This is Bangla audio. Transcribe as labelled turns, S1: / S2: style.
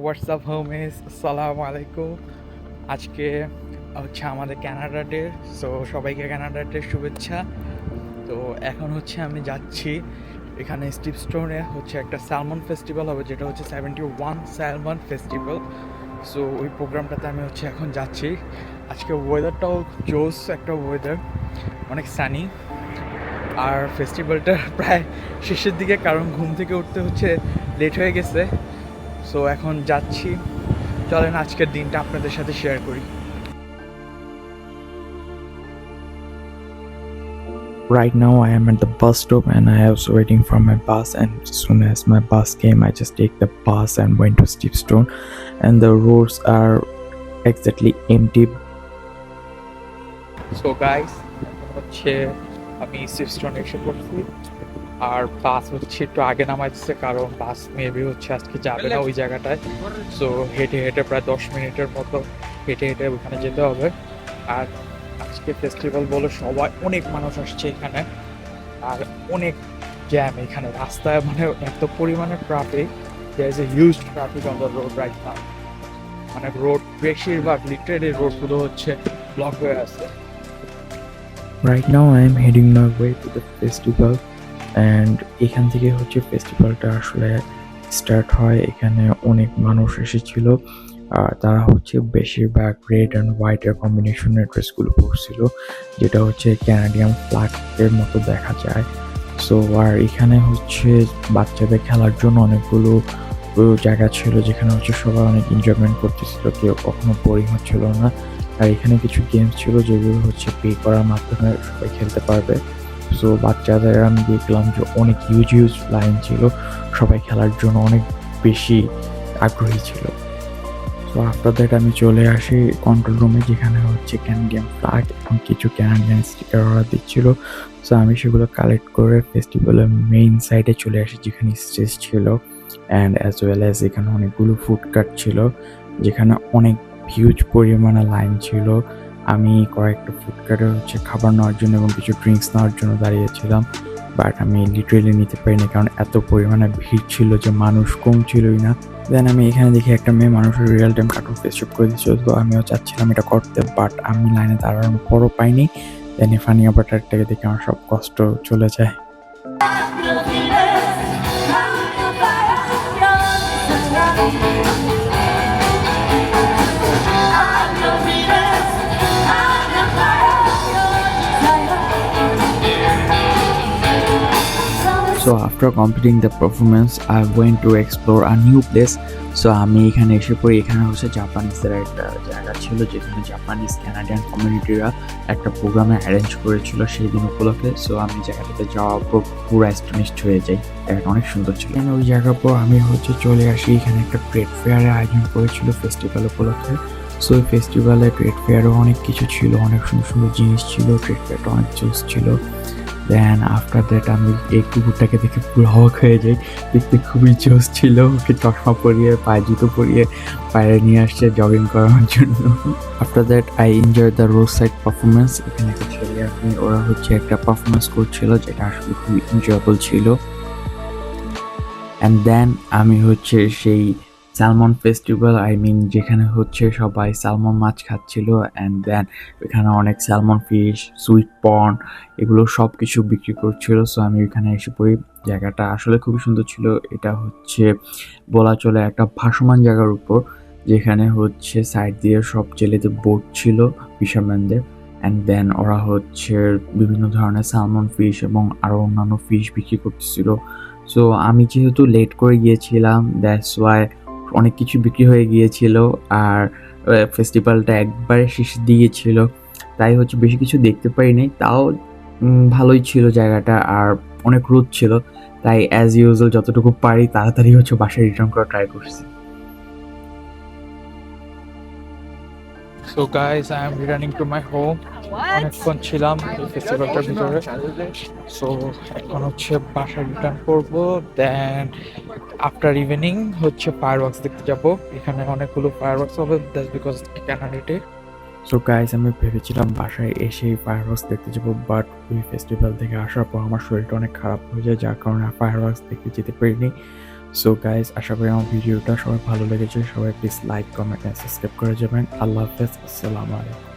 S1: হোয়াটসঅ্যাপ হোমিস, আসসালামু আলাইকুম। আজকে হচ্ছে আমাদের ক্যানাডা ডে, সো সবাইকে ক্যানাডা ডে শুভেচ্ছা। তো এখন হচ্ছে আমি যাচ্ছি, এখানে স্টিভস্টোনে হচ্ছে একটা স্যালমন ফেস্টিভ্যাল হবে, যেটা হচ্ছে 71 স্যালমন ফেস্টিভ্যাল। সো ওই প্রোগ্রামটাতে আমি হচ্ছে এখন যাচ্ছি। আজকে ওয়েদারটাও জোস একটা ওয়েদার, অনেক সানি। আর ফেস্টিভ্যালটা প্রায় শেষের দিকে, কারণ ঘুম থেকে উঠতে হচ্ছে লেট হয়ে গেছে। সো এখন যাচ্ছি, চলেন আজকের দিনটা আপনাদের সাথে শেয়ার করি।
S2: Right now, I am at the bus stop and I was waiting for my bus. And as soon as my bus came, I just take the bus and went to Stevestone. And the roads are exactly empty.
S1: So guys, হচ্ছে আমি সিক্সটনে এসে পড়ছি। আর বাস হচ্ছে একটু আগে নামাই দিচ্ছে, কারণ বাস মেবি হচ্ছে আজকে যাবে না ওই জায়গাটায়। সো হেঁটে হেঁটে প্রায় 10 মিনিটের মতো হেঁটে হেঁটে ওখানে যেতে হবে। আর আজকে ফেস্টিভ্যাল বলে সবাই, অনেক মানুষ আসছে এখানে, আর অনেক জ্যাম এখানে রাস্তায়, মানে এত পরিমাণে traffic, there is a huge traffic on the road right now. মানে রোড বেশিরভাগ লিটারেলি রোডগুলো হচ্ছে ব্লক হয়ে আছে।
S2: Right now, I am heading my way to the festival. And এখান থেকে হচ্ছে ফেস্টিভ্যালটা আসলে স্টার্ট হয়। এখানে অনেক মানুষ এসেছিল। তারা হচ্ছে বেশিরভাগ রেড অ্যান্ড হোয়াইটের কম্বিনেশনের ড্রেসগুলো পরছিল, যেটা হচ্ছে ক্যানাডিয়ান ফ্ল্যাগের মতো দেখা যায়। সো আর এখানে হচ্ছে বাচ্চাদের খেলার জন্য অনেকগুলো জায়গা ছিল, যেখানে হচ্ছে সবাই অনেক এনজয়মেন্ট করতেছিল, কেউ কখনো বোরিং হচ্ছিল না। আর এখানে কিছু গেমস ছিল যেগুলো হচ্ছে পে করার মাধ্যমে সবাই খেলতে পারবে। সো বাচ্চাদের আমি দেখলাম যে অনেক হিউজ হিউজ লাইন ছিল, সবাই খেলার জন্য অনেক বেশি আগ্রহী ছিল। সো আফটার দ্যাট আমি চলে আসি কন্ট্রোল রুমে, যেখানে হচ্ছে ক্যানাডিয়ান ফ্ল্যাগ এবং কিছু ক্যানাডিয়ান স্টিকার ওরা দিচ্ছিল। সো আমি সেগুলো কালেক্ট করে ফেস্টিভ্যালের মেইন সাইডে চলে আসি, যেখানে স্টেজ ছিল। অ্যান্ড অ্যাজ ওয়েল অ্যাজ এখানে অনেকগুলো ফুড কার্ট ছিল, যেখানে অনেক হিউজ পরিমাণে লাইন ছিল। আমি কয়েকটা ফুড কার্টে হচ্ছে খাবার নেওয়ার জন্য এবং কিছু ড্রিঙ্কস নেওয়ার জন্য দাঁড়িয়েছিলাম, বাট আমি লিটারেলি নিতে পারিনি, কারণ এত পরিমাণে ভিড় ছিল যে মানুষ কম ছিলই না। দেন আমি এখানে দেখি একটা মেয়ে মানুষের real time cartoon face shoot করে দিচ্ছিল, তো আমিও চাচ্ছিলাম এটা করতে, বাট আমি লাইনে দাঁড়ানোর পরও পাইনি। দেন এই ফানি অপারেটারটাকে দেখে আমার সব কষ্ট চলে যায়। So after completing the performance, I went to explore a new place. So আমি এখানে এসে পড়ি, এখানে হচ্ছে জাপানিজদের একটা জায়গা ছিল, যেখানে জাপানিজ ক্যানাডিয়ান কমিউনিটিরা একটা প্রোগ্রামে অ্যারেঞ্জ করেছিল সেই দিন উপলক্ষে। সো আমি জায়গাটাতে যাওয়ার পর পুরো অ্যাস্টনিশড হয়ে যাই, জায়গাটা অনেক সুন্দর ছিল। ওই জায়গার পর আমি হচ্ছে চলে আসি, এখানে একটা ট্রেড ফেয়ারের আয়োজন করেছিল ফেস্টিভ্যাল উপলক্ষে। সো এই ফেস্টিভ্যালে ট্রেড ফেয়ারও অনেক কিছু ছিল, অনেক সুন্দর সুন্দর জিনিস ছিল, ট্রেড ফেয়ারটা অনেক জোস ছিল। দেন আফটার দ্যাট আমি এই কুকুরটাকে দেখে পুরো অবাক হয়ে যাই, দেখতে খুবই জোস ছিল। ওকে চশমা পরিয়ে, পায়ে জুতো পরিয়ে বাইরে নিয়ে আসছে জগিং করার জন্য। After that I enjoy the road side performance. এখানে একটা ছেলে আপনি ওরা হচ্ছে একটা পারফরমেন্স করছিল, যেটা আসলে খুবই এনজয়েবল ছিল। অ্যান্ড দেন আমি হচ্ছে সেই স্যালমন ফেস্টিভ্যাল, যেখানে হচ্ছে সবাই স্যালমন মাছ খাচ্ছিল। অ্যান্ড দেন এখানে অনেক স্যালমন ফিশ, সুইট পর্ন, এগুলো সব কিছু বিক্রি করছিল। সো আমি ওইখানে এসে পড়ি। জায়গাটা আসলে খুবই সুন্দর ছিল। এটা হচ্ছে বলা চলে একটা ভাসমান জায়গার উপর, যেখানে হচ্ছে সাইড দিয়ে সব জেলেদের বোট ছিল, ফিশারম্যানদের। অ্যান্ড দেন ওরা হচ্ছে বিভিন্ন ধরনের স্যালমন ফিশ এবং আরও অন্যান্য ফিশ বিক্রি করতেছিল। সো আমি যেহেতু লেট করে গিয়েছিলাম, দ্যাটস ওয়াই অনেক কিছু বিক্রি হয়ে গিয়েছিল। আর ফেস্টিভ্যালটা একবারে শেষের দিকে ছিল, তাই হচ্ছে বেশি কিছু দেখতে পারিনি। তাও ভালোই ছিল জায়গাটা, আর অনেক রোদ ছিল, তাই অ্যাজ ইউজুয়াল যতটুকু পারি তাড়াতাড়ি হচ্ছে বাসায় রিটার্ন করা ট্রাই করছি।
S1: So guys, I am returning to my home. অনেকক্ষণ ছিলাম এই ফেস্টিভ্যালটার ভিতরে। সো এখন হচ্ছে বাসায় রিটার্ন করব। দেন আফটার ইভিনিং হচ্ছে ফায়ার ওয়ার্কস দেখতে যাব। এখানে অনেকগুলো ফায়ার ওয়ার্কস হবে, that's because Canada day.
S2: So guys, আমি ভেবেছিলাম বাসায় এসেই ফায়ার ওয়ার্কস দেখতে যাবো, বাট ওই ফেস্টিভ্যাল থেকে আসার পর আমার শরীরটা অনেক খারাপ হয়ে যায়, যার কারণে ফায়ার ওয়ার্কস দেখতে যেতে পারিনি। সো গাইজ, আশা করি আমার ভিডিওটা সবার ভালো লেগেছে। সবাই please like, comment and subscribe করে যাবেন। আল্লাহ হাফেজ, আসসালামু আলাইকুম।